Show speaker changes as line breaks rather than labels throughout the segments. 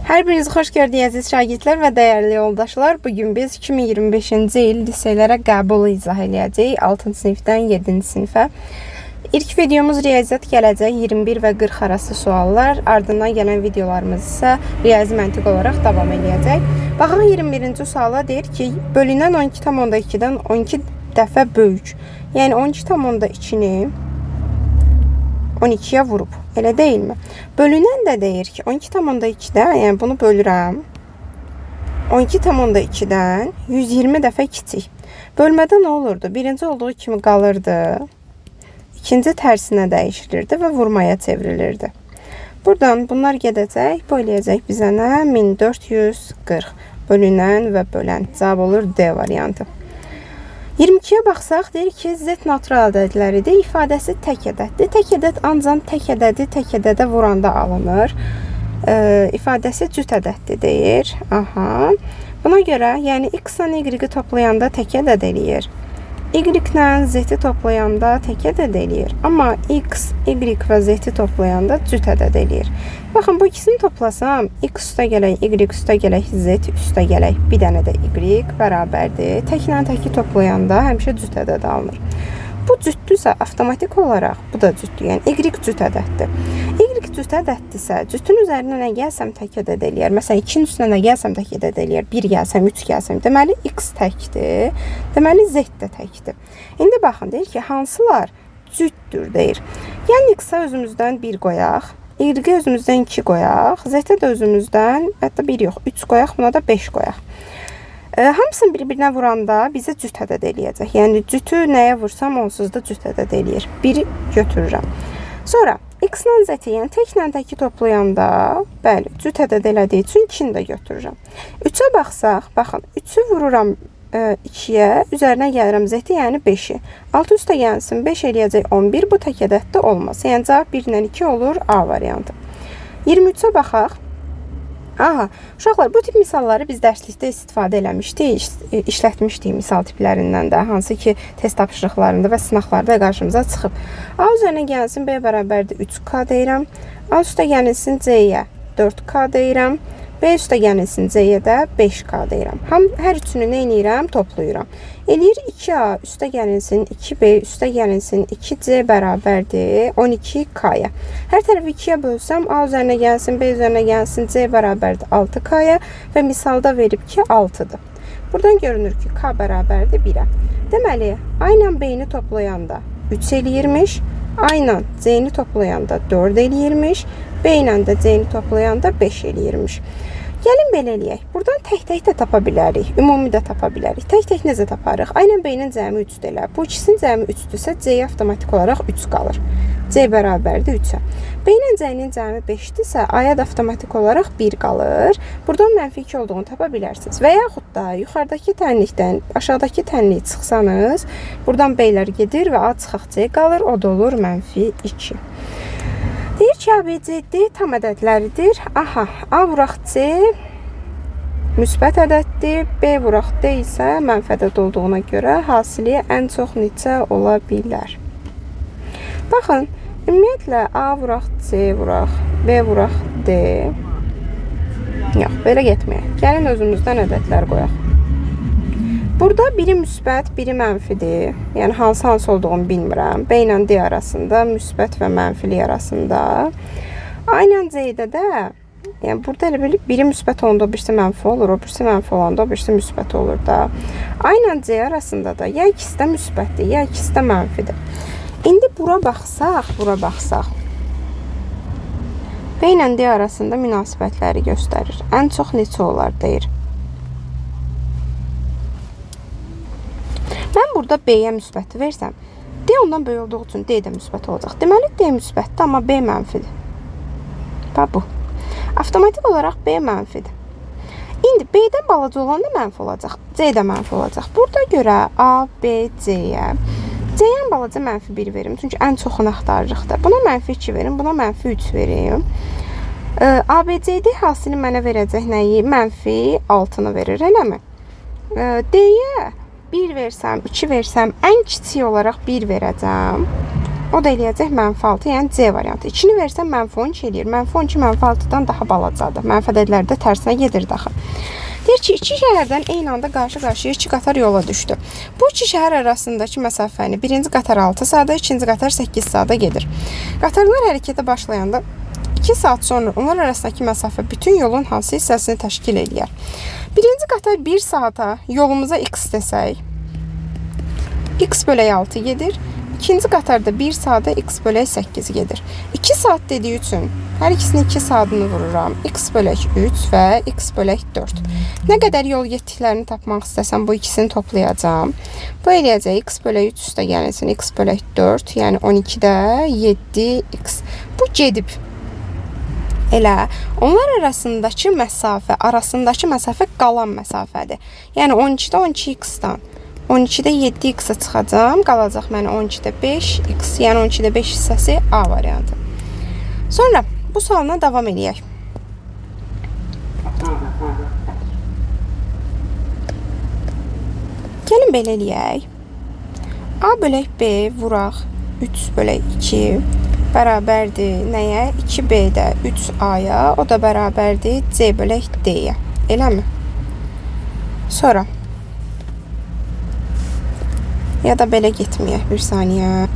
Hər birinizi xoş gördük əziz şagirdlər və dəyərli yoldaşlar. Bugün biz 2025-ci il liselərə qəbulu izah edəcəyik 6-cı sinifdən 7-ci sinifə. İlk videomuz riyaziyyat gələcək 21 və 40 arası suallar. Ardından gələn videolarımız isə riyazi məntiq olaraq davam edəcək. Baxın 21-ci suala deyir ki, bölünən 12,2-dən 12 dəfə böyük. Yəni 12,2-ni 12'ye vurup. Elə deyilmi? Bölünən də deyir ki, 12,2'də, yəni bunu bölürəm. 12,2'dən 120 dəfə kiçik. Bölmədə nə olurdu? Birinci olduğu kimi qalırdı. İkinci tərsinə dəyişilirdi və vurmaya çevrilirdi. Buradan bunlar gedəcək, bu eləyəcək bizə nə? 1440. Bölünən və bölən. Cavab olur D variantı. 22'ye baxsaq, deyir ki, Z natural ədədləridir. İfadəsi tək ədəddir. Tək ədəd ancaq tək ədədə vuranda alınır. İfadəsi cüt ədəddir, deyir. Aha. Buna görə, yəni X-lə Y-i toplayanda tək ədəd eləyir. Y-lə Z-i toplayanda tək ədəd eləyir. Amma X, Y və Z-i toplayanda cüt ədəd eləyir. Baxın, bu ikisini toplasam, X üstə gələk, Y üstə gələk, Z üstə gələk, bir dənə də Y bərabərdir. Təklə təki toplayanda həmişə cüt ədəd alınır. Bu cütdürsə, avtomatik olaraq bu da cütdür. Yəni, Y cüt ədəddir. Y cüt ədəddirsə, cütün üzərinə nə gəlsəm tək ədəd eləyər. Məsələn, 2-nin üstünə nə gəlsəm tək ədəd eləyər. 1 gəlsəm, 3 gəlsəm. Deməli, X təkdir. Deməli, Z də təkdir. İndi baxın, deyir ki, hansılar cütdür, deyir. Yəni, X-a özümüzdən 1 qoyaq. Y-ə özümüzdən 2 qoyaq. Z-ə də özümüzdən, hətta 1 yox, 3 qoyaq. Buna da 5 qoyaq. Hamısını bir-birinə vuranda bizə cüt ədəd eləyəcək. Yəni, cütü nəyə vursam, onsuz da cüt ədəd eləyir. 1-i götürürəm. Sonra, X-lə Z-i, yəni təklə təki toplayanda, bəli, cüt ədəd elədiyi üçün 2-ni də götürürəm. 3-ə baxsaq, baxın, 3-ü vururam 2-yə, üzərinə gəlirəm Z-i, yəni 5-i. 6 üstə gəlsin, 5 eləyəcək 11, bu tək ədəddə olmaz. Yəni, cavab 1-lə 2 olur, A variantı. 23-ə baxaq. Aha, uşaqlar, bu tip misalları biz dərslikdə istifadə eləmişdik, işlətmişdik misal tiplərindən də, hansı ki, test tapşırıqlarında və sınaqlarda qarşımıza çıxıb. A üzərinə gəlsin, B bərabərdir 3K deyirəm. A üstə gəlsin C-yə 4K deyirəm. B üstə gəlsin C-yə də 5K deyirəm. Hər üçünü nə edirəm? Toplayıram. Eləyir 2A üstə gəlsin 2B üstə gəlsin 2C bərabərdir 12K-ya. Hər tərəfi 2-yə bölsəm, A üzərinə gəlsin, B üzərinə gəlsin, C bərabərdir 6K-ya və misalda verib ki, 6-dır. Buradan görünür ki, K bərabərdir 1-ə. Deməli, A ilə B-ni toplayanda 3 eləyirmiş, A ilə C-ni toplayanda 4 eləyirmiş, B ilə də C-ni toplayanda 5 eləyirmiş. Gəlin belə eləyək. Buradan tək-tək də tapa bilərik, ümumi də tapa bilərik. Tək-tək necə taparıq? A ilə B-nin cəmi 3-dür elə. Bu ikisinin cəmi 3-dürsə, C-yə avtomatik olaraq 3 qalır. C bərabərdir 3-ə. B ilə C-nin cəmi 5-dirsə, A-ya da avtomatik olaraq 1 qalır. Buradan mənfi 2 olduğunu tapa bilərsiniz. Və yaxud da yuxarıdakı tənlikdən aşağıdakı tənliyi çıxsanız, buradan B-lər gedir və A çıxaq C qalır, o da olur mənfi 2. Deyir ki, ABCD tam ədədləridir. Aha, A vuraq C müsbət ədəddir, B vuraq D isə mənfi ədəd olduğuna görə hasili ən çox neçə ola bilər? Baxın, ümumiyyətlə A vuraq C vuraq, B vuraq D. Yox, belə getməyək. Gəlin özümüzdən ədədlər qoyaq. Burada biri müsbət, biri mənfidir. Yəni, hansı olduğunu bilmirəm. B ilə D arasında, müsbət və mənfilik arasında. A ilə C-də də, yəni burada elə biri müsbət olanda, o birisi mənfi olur, o birisi mənfi olanda, o birisi müsbət olur da. A ilə C arasında da ya ikisi də müsbətdir, ya ikisi də mənfidir. İndi bura baxsaq. B ilə D arasında münasibətləri göstərir. Ən çox neçə olar, deyir. Mən burada B-yə müsbəti versəm, D ondan böyük olduğu üçün D də müsbət olacaq. Deməli, D müsbətdir, amma B mənfidir. Bax bu. Avtomatik olaraq B mənfidir. İndi B-dən balaca olan da mənfi olacaq, C də mənfi olacaq. Burada görə A, B, C-yə. C-yə balaca mənfi 1 verim, çünki ən çoxunu axtarırıq da. Buna mənfi 2 verim, buna mənfi 3 verim. ABCD hasili mənə verəcək nəyi? Mənfi 6-nı verir, eləmi? D-yə 1 versəm, 2 versəm, ən kiçik olaraq 1 verəcəm. O da eləyəcək -6, yəni C variantı. 2-ni versən -12 eləyir. -12 -6-dan daha balacadır. Mənfi ədədlər də tərsinə gedir daxı. Deyir ki, iki şəhərdən eyni anda qarşı-qarşıya 2 qatar yola düşdü. Bu iki şəhər arasındakı məsafəni birinci qatar 6 saata, ikinci qatar 8 saata gedir. Qatarlar hərəkətə başlayanda 2 saat sonra onlar arasındakı məsafə bütün yolun hansı hissəsini təşkil edir? Birinci qatar 1 saata yolumuza x desək, x bölək 6 gedir. İkinci qatarda 1 saata x bölək 8 gedir. 2 saat dediği üçün hər ikisinin 2 saatını vururam. X bölək 3 və x bölək 4. Nə qədər yol getdiklərini tapmaq istəsəm bu ikisini toplayacağım. Bu eləyəcək x bölək 3 üstə gəlinsin x bölək 4, yəni 12-də 7x. Bu gedib. Elə onlar arasındakı məsafə qalan məsafədir. Yəni 12-də 12x-dan 12-də 7x-a çıxacam, qalacaq mənə 12-də 5x, yəni 12-də 5 hissəsi A variantı. Sonra bu sualına davam edək. Gəlin belə eləyək. A bölək B vuraq 3 bölək 2 bərabərdir nəyə? 2B-də 3A-ya, o da bərabərdir C bölək D-yə. Eləmi? Sonra ya da belə getməyək bir saniyə.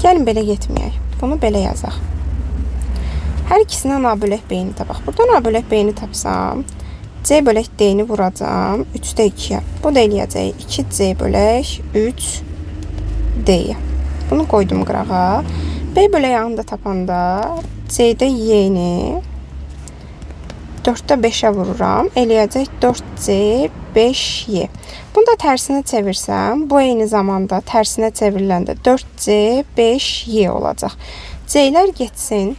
Gəlin belə getməyək. Bunu belə yazaq. Hər ikisindən A bölək B-ni tapaq. Buradan A bölək B-ni tapsam, C bölək D-ni vuracam 3-də 2-yə. Bu da eləyəcək 2C bölək 3D-yə. Bunu qoydum qırağa. B bölək A-nı da tapanda C-də Y-ni 4-də 5-ə vururam. Eləyəcək 4C 5Y. Bunu da tərsinə çevirsəm, bu eyni zamanda tərsinə çevriləndə 4C 5Y olacaq. C-lər getsin,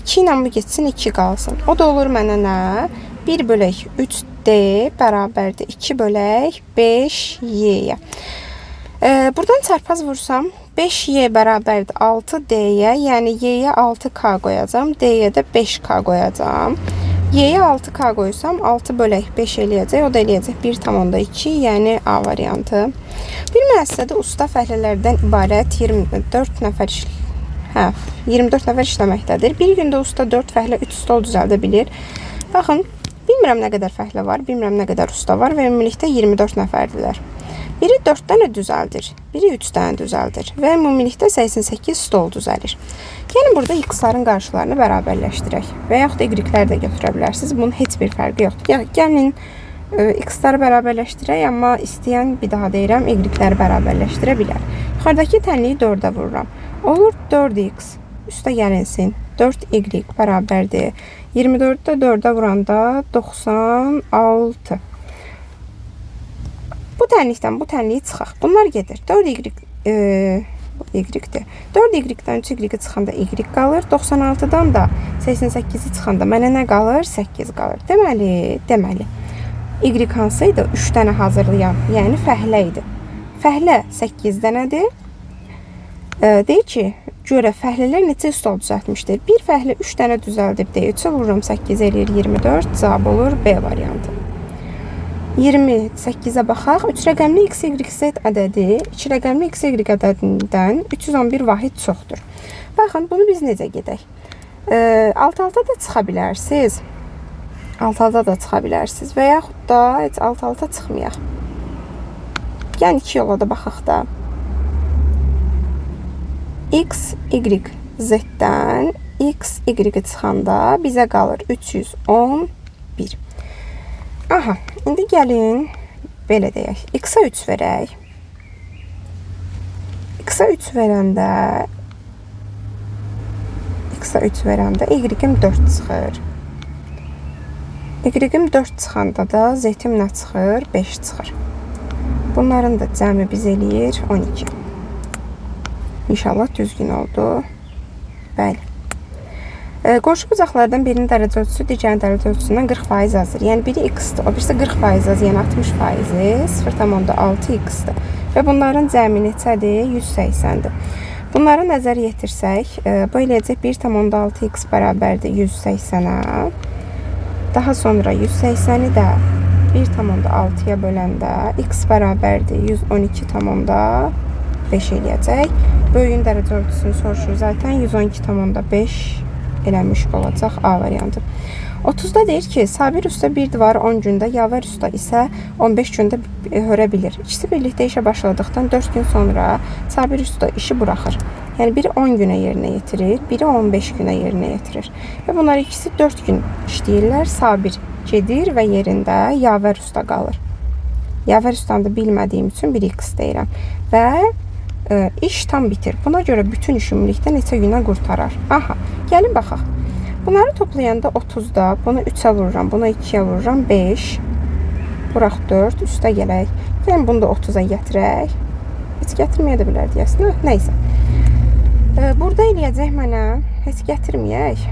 2 ilə bu getsin, 2 qalsın. O da olur mənə nə? 1 bölək 3D bərabərdir 2 bölək 5Y-yə. Buradan çarpaz vursam, 5Y bərabərdir 6D-yə, yəni Y-yə 6K qoyacam, D-yə də 5K qoyacam. Y-yə 6K qoysam 6 bölək 5 eləyəcək. O da eləyəcək 1,2, yəni A variantı. Bir müəssisədə usta fəhlələrdən ibarət 24 nəfər işləməkdədir. Bir gündə usta 4 fəhlə 3 stol düzəldə bilir. Baxın, bilmirəm nə qədər fəhlə var, bilmirəm nə qədər usta var və ümumilikdə 24 nəfərdirlər. Biri 4 dənə düzəldir, biri 3 dənə düzəldir və ümumilikdə 88 stol düzəlir. Gəlin burada x-ların qarşılarını bərabərləşdirək və yaxud da y-ləri də götürə bilərsiniz. Bunun heç bir fərqi yoxdur. Gəlin x-ları bərabərləşdirək, amma istəyən bir daha deyirəm, y-ləri bərabərləşdirə bilər. Yuxarıdakı tənliyi 4-ə vururam. Olur 4x üstə gəlinsin. 4y bərabərdir. 24-də 4-ə vuranda 96. Bu tənlikdən bu tənliyi çıxaq. Bunlar gedir. 4y-dir. 4y-dən 3y çıxanda y qalır. 96-dan da 88-i çıxanda mənə nə qalır? 8 qalır. Deməli, y hansıydı? 3 dənə hazırlayan, yəni fəhlə idi. Fəhlə 8 dənədir. Deyir ki, görə fəhlələr neçə stol düzəltmişdir? Bir fəhlə 3 dənə düzəldib deyə 3-ə vururam 8 eləyir 24. Cavab olur B variantı. 28-ə baxaq. 3 rəqəmli x, y, z ədədi 2 rəqəmli x, y ədədindən 311 vahid çoxdur. Baxın, bunu biz necə gedək? Alt-alta da çıxa bilərsiniz. Alt-alta da çıxa bilərsiniz və yaxud da heç alt-alta çıxmayaq. Yəni 2 yola da baxaq da. X, y, z-dən x, y çıxanda bizə qalır 311. Aha, indi gəlin belə deyək. X-a 3 verək. X-a 3 verəndə y-im 4 çıxır. Y-im 4 çıxanda da z-im nə çıxır? 5 çıxır. Bunların da cəmi biz eləyir 12. İnşallah düzgün oldu. Bəli. Qonşu bucaqlardan birinin dərəcə ölçüsü digərin dərəcə ölçüsündən 40% azdır. Yəni biri x-dir, o birisi 40% az, yəni 60%, 0,6x-dir. Və bunların cəmi neçədir? 180-dir. Bunları nəzər yetirsək, bu eləyəcək 1,6x bərabərdir 180-ə. Daha sonra 180-i də 1,6-ya böləndə x bərabərdir 112,5 eləyəcək. Böyüyün dərəcə ölçüsünü soruşur. Zaten 112,5 eləmiş olacaq A variantı. 30'da deyir ki, Sabir usta bir divarı 10 gündə, Yaver usta isə 15 gündə hörə bilir. İkisi birlikdə işə başladıqdan 4 gün sonra Sabir usta işi buraxır. Yəni biri 10 günə yerinə yetirir, biri 15 günə yerinə yetirir. Və bunlar ikisi 4 gün işləyirlər. Sabir gedir və yerində Yaver usta qalır. Yaver ustanı da bilmədiyim üçün 1x deyirəm. Və iş tam bitir. Buna görə bütün iş ümumilikdə neçə günə qurtarar? Aha, gəlin baxaq. Bunları toplayanda 30'da bunu 3'e vururam, bunu 2'ye vururam 5. Buraq 4, üstə gələk. Yəni bunu da 30'a gətirək. Heç gətirməyə də bilər deyəsən. Neysə. Burada eləyəcək mənə, heç gətirməyək.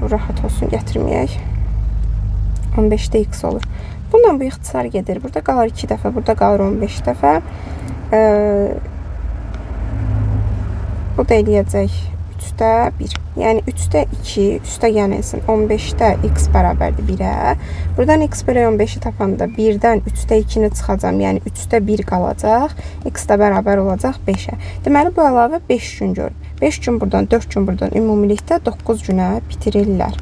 Bu rahat olsun, gətirməyək. 15'də x olur. Bundan bu ixtisar gedir. Burada qalır 2 dəfə, burada qalır 15 dəfə. Bu da eləyəcək 3'də 1. Yəni 3'də 2 üstə gəlsin 15'də x bərabərdir 1'ə. Buradan x bölü 15'i tapanda 1'dən 3'də 2'ni çıxacam. Yəni 3'də 1 qalacaq. X də bərabər olacaq 5'ə. Deməli bu əlavə 5 gün görür. 5 gün buradan, 4 gün buradan ümumilikdə 9 günə bitirirlər.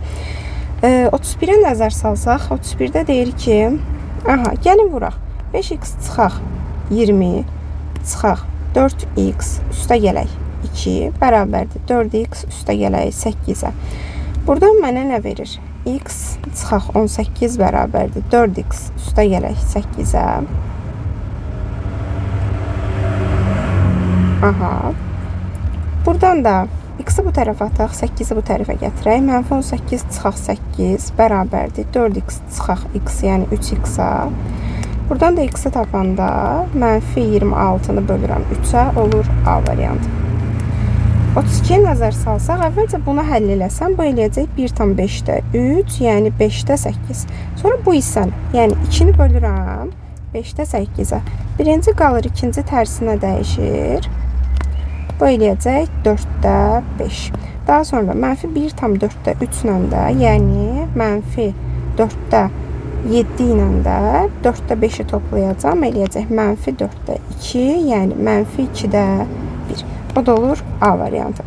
31'ə nəzər salsaq, 31'də deyir ki, aha, gəlin vuraq. 5x çıxaq 20, çıxaq 4x üstə gələk 2 bərabərdir 4x üstə gələk 8'ə. Buradan mənə nə verir? X çıxaq 18 bərabərdir 4x üstə gələk 8'ə. Aha. Buradan da x'i bu tərəfə ataq, 8'i bu tərəfə gətirək. Mənfi 18 çıxaq 8 bərabərdir 4x çıxaq x, yəni 3x-a. Buradan da x'i tapanda mənfi 26'nı bölürəm 3'ə, olur A variantı. 32'ye nəzər salsaq, əvvəlcə bunu həll eləsəm, bu eləyəcək 1,5'də 3, yəni 5'də 8. Sonra bu hissəni, yəni 2'ni bölürəm 5'də 8'ə. Birinci qalır, ikinci tərsinə dəyişir. Bu eləyəcək 4'də 5. Daha sonra mənfi 1,4'də 3 ilə də, yəni mənfi 4'də 7 ilə də 4'də 5'i toplayacağım. Eləyəcək mənfi 4'də 2, yəni mənfi 2'də 1. O da olur A variantı.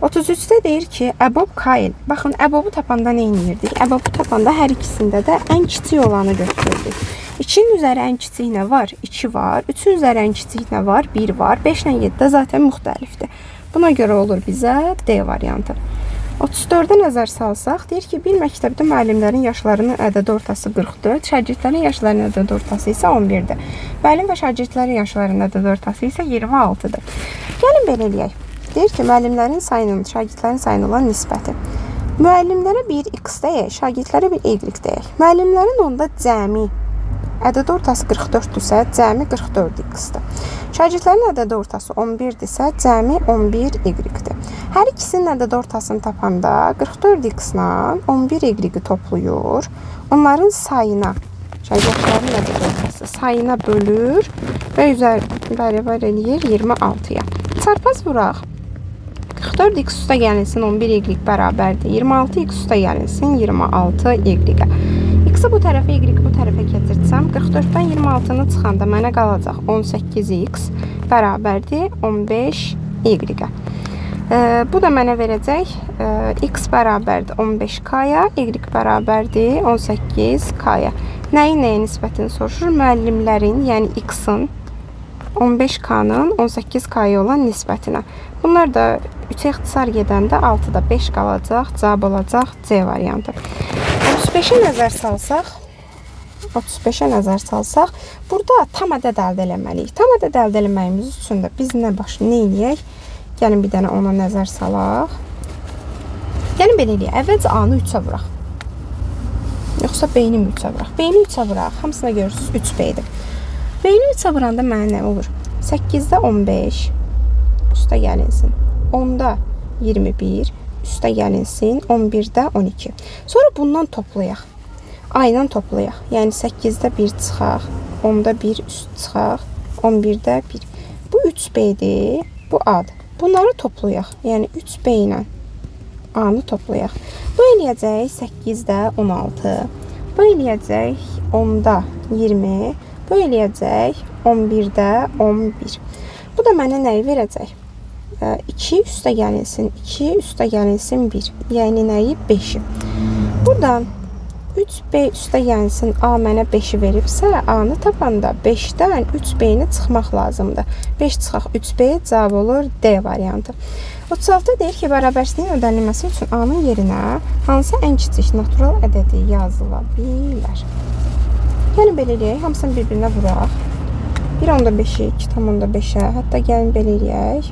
33'də deyir ki, əbob kail. Baxın, əbobu tapanda nə edirdik? Əbobu tapanda hər ikisində də ən kiçik olanı götürürdük. 2'nin üzəri ən kiçik nə var? 2 var. 3'ün üzəri ən kiçik nə var? 1 var. 5 ilə 7 də zaten müxtəlifdir. Buna görə olur bizə D variantı. 34'də nəzər salsaq, deyir ki, bir məktəbdə müəllimlərin yaşlarının ədəd ortası 44, şagirdlərin yaşlarının ədəd ortası isə 11'dir. Müəllim və şagirdlərin yaşlarının ədəd ortası isə 26'dır. Gəlin belə eləyək. Deyir ki, müəllimlərin sayının şagirdlərin sayına olan nisbəti. Müəllimlərə 1x deyək, şagirdlərə 1 y deyək. Müəllimlərin onda cəmi ədəd ortası 44-dürsə, cəmi 44x-dir. Şagirdlərin ədəd ortası 11-dirsə, cəmi 11y-dir. Hər ikisinin ədəd ortasını tapanda 44x ilə 11y-i toplayır. Onların sayına, şagirdlərin ədəd ortası sayına bölür və bərabər eləyir 26'ya. Çarpaz vuraq. 44x üstə gəlinsin 11y bərabərdir. 26x üstə gəlinsin 26y-ə. X-i bu tərəfə, y bu tərəfə gətirsəm, 44-dən 26'nı çıxanda mənə qalacaq 18x bərabərdir 15y-ə. Bu da mənə verəcək x bərabərdir 15k-ya, y bərabərdir 18k-ya. Nəyin nəyə nisbətini soruşur? Müəllimlərin, yəni x-in 15k-nın 18k-ya olan nisbətinə. Bunlar da 3'ə ixtisar gedəndə 6'da 5 qalacaq, cavab olacaq C variantı. 35'ə nəzər salsaq, burada tam ədəd əldə eləməliyik. Tam ədəd əldə eləməyimiz üçün də biz nə eləyək? Gəlin bir dənə ona nəzər salaq. Gəlin belə eləyək. Əvvəlcə A-nı 3'ə vuraq. Yoxsa B-ni 3'ə vuraq? B-ni 3'ə vuraq. Hamısına görürsünüz 3B-dir. B-ni 3'ə vuranda mənə nə olur? 8'də 15 üstə gəlinsin. 10'da 21 üstə gəlinsin. 11'də 12. Sonra bundan toplayaq. A ilə toplayaq. Yəni 8'də 1 çıxaq. 10'da 1 üst çıxaq. 11'də 1. Bu 3B-dir. Bu A-dır. Bunları toplayaq. Yəni 3B ilə A-nı toplayaq. Bu eləyəcək 8'də 16. Bu eləyəcək 10'da 20. Bu eləyəcək 11'də 11. Bu da mənə nəyi verəcək? 2 üstə gəlinsin 2 üstə gəlinsin 1. Yəni nəyi? 5-i. Buradan 3B üstə gəlinsin A mənə 5-i veribsə, A-nı tapanda 5-dən 3B-ni çıxmaq lazımdır. 5 çıxaq 3B cavab olur D variantı. 36 deyir ki, bərabərsizliyin ödənilməsi üçün A-nın yerinə hansı ən kiçik natural ədədi yazıla bilər? Yəni belə eləyək, hamısını bir-birinə vuraq. 1/5-i 2/5-ə, hətta gəlin belə eləyək.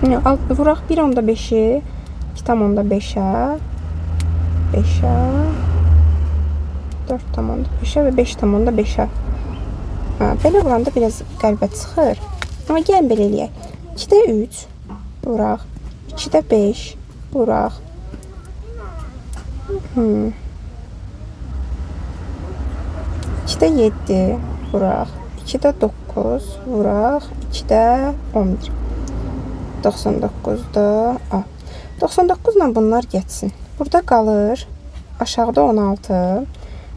Vuraq 1/5-i 2/5-ə, 5-ə, 4/5-ə və 5/5-ə. Belə vuranda biraz qəlbə çıxır. Amma gəlin belə eləyək. 2-də 3 vuraq, 2-də 5 vuraq. 2-də 7 vuraq, 2-də 9 vuraq, 2-də 11. 99-da A. 99-la bunlar geçsin. Burada qalır aşağıda 16,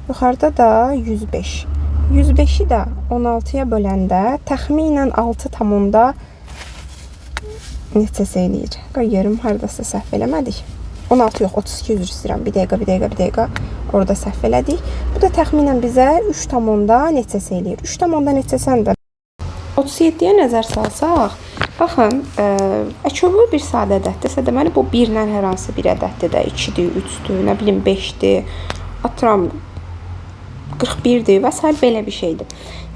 yuxarıda da 105. 105-i də 16-ya böləndə təxminən 6/10-da neçəsə eləyir? Görüm, haradasa səhv eləmədik. 16 yox, 32 üzr istəyirəm. Bir dəqiqə. Orada səhv elədik. Bu da təxminən bizə 3/10-da neçəsə eləyir? 3/10-da neçəsən də 37-yə nəzər salsaq, baxın, əçovu bir sadə ədəddirsə, deməli bu 1-lə hər hansı bir ədəddir də, 2-dir, 3-dür, nə bilim 5-dir, atıram 41-dir və s. belə bir şeydir.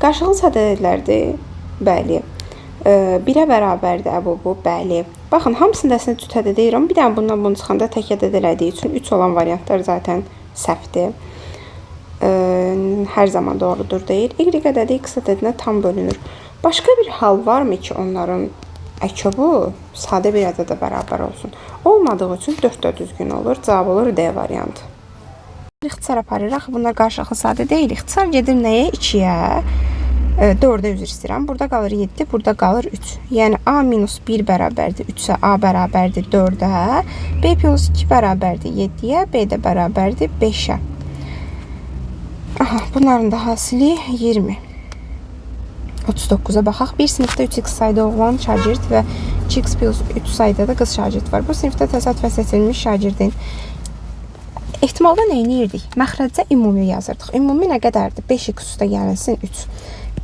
Qarşılıqlı sadədlərdir, bəli. 1-ə bərabərdir bu, bəli. Baxın, hamısını dəsinə cüt ədəd deyirəm. Bir dənə bundan bunu çıxanda tək ədəd elədiyi üçün 3 olan variantlar zaten səhvdir. Hər zaman doğrudur deyil. Y ədədi X ədədinə tam bölünür. Başqa bir hal varmı ki, onların əkobu sadə bir ədədə bərabər olsun? Olmadığı üçün 4 də düzgün olur. Cavab olur D variantı. İxtisar aparırıq. Bunlar qarşılıqlı sadə deyil. İxtisar gedir nəyə? 2-yə. 4-ə üzr istəyirəm. Burada qalır 7, burada qalır 3. Yəni A-1 bərabərdir 3-ə, A bərabərdir 4-ə, B+2 bərabərdir 7-yə, B də bərabərdir 5-ə. Bunların da hasili 20. 39-a baxaq. Bir sinifdə 3x sayda oğlan şagird və 2x+3 sayda da qız şagird var. Bu sinifdə təsadüfən seçilmiş şagirdin ehtimalda neyini yirdik? Məxrəcə ümumi yazırdıq. Ümumi nə qədərdir? 5x üstə gəlinsin 3.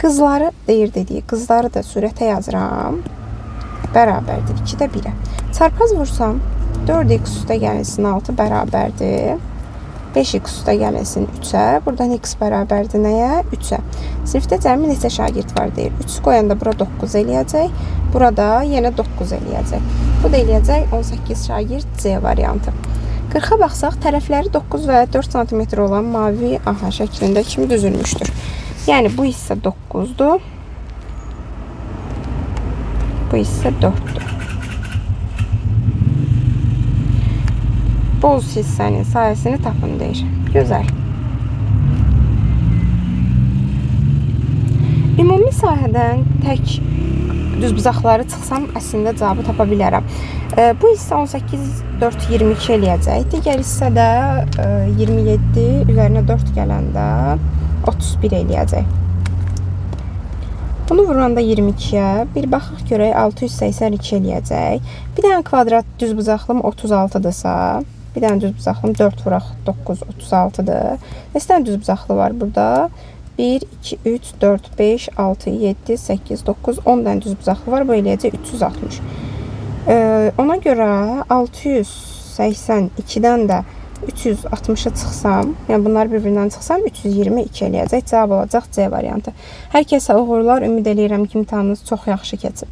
Qızları deyir dediyi, qızları da surətə yazıram. Bərabərdir 2-də 1-ə. Çarpaz vursam 4x üstə gəlinsin 6 bərabərdir 5x üstə gəlinsin 3-ə. Buradan x bərabərdir nəyə? 3-ə. Sinifdə cəmi neçə şagird var deyir. 3 qoyanda bura 9 eləyəcək. Burada yenə 9 eləyəcək. Bu da eləyəcək 18 şagird C variantı. 40-a baxsaq, tərəfləri 9 və 4 cm olan mavi aha şəklində kimi düzülmüşdür. Yəni bu hissə 9-dur. Bu hissə 4-dür. Boz hissənin sayəsini tapın deyir. Gözəl. Ümumi sahədən tək düzbucaqları çıxsam əslində cavabı tapa bilərəm. Bu hissə 18, 4, 22 eləyəcək. Digər hissə də 27 üzərinə 4 gələndə 31 eləyəcək. Bunu vuranda 22-yə, bir baxıq görək 682 eləyəcək. Bir dənə kvadrat düzbucaqlım 36-dırsa, bir dənə düzbucaqlım 4 vuraq 9, 36-dır. Neçə dənə düzbucaqlı var burada? 1, 2, 3, 4, 5, 6, 7, 8, 9, 10 dənə düzbucaqlı var. Bu eləyəcək 360. Ona görə 682-dən də 360-a çıxsam, yəni bunlar bir-birindən çıxsam 322 eləyəcək. Cavab olacaq C variantı. Hər kəsə uğurlar, ümid eləyirəm ki, imtahanınız çox yaxşı keçib.